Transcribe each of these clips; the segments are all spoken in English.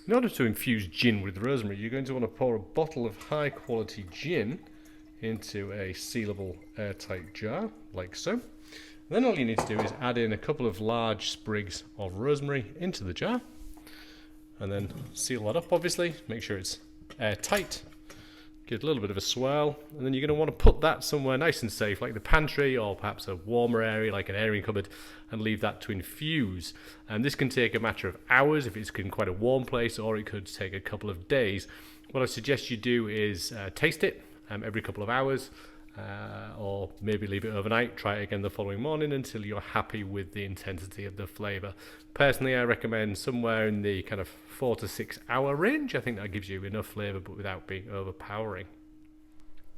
In order to infuse gin with rosemary, you're going to want to pour a bottle of high quality gin into a sealable airtight jar, like so. And then all you need to do is add in a couple of large sprigs of rosemary into the jar, and then seal that up, obviously. Make sure it's airtight. Give it a little bit of a swirl, and then you're going to want to put that somewhere nice and safe, like the pantry or perhaps a warmer area like an airing cupboard, and leave that to infuse. And this can take a matter of hours if it's in quite a warm place, or it could take a couple of days. What I suggest you do is taste it every couple of hours, or maybe leave it overnight. Try it again the following morning until you're happy with the intensity of the flavour. Personally, I recommend somewhere in the kind of 4 to 6 hour range. I think that gives you enough flavour but without being overpowering.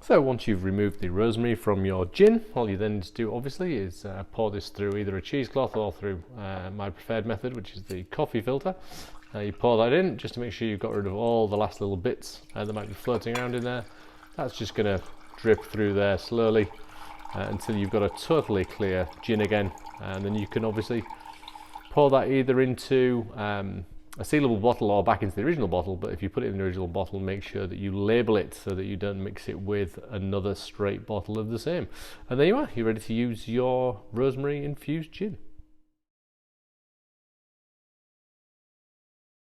So once you've removed the rosemary from your gin, all you then need to do obviously is pour this through either a cheesecloth or through my preferred method, which is the coffee filter. You pour that in just to make sure you've got rid of all the last little bits that might be floating around in there. That's just going to drip through there slowly until you've got a totally clear gin again, and then you can obviously pour that either into a sealable bottle or back into the original bottle. But if you put it in the original bottle, make sure that you label it so that you don't mix it with another straight bottle of the same. And there you are, you're ready to use your rosemary infused gin.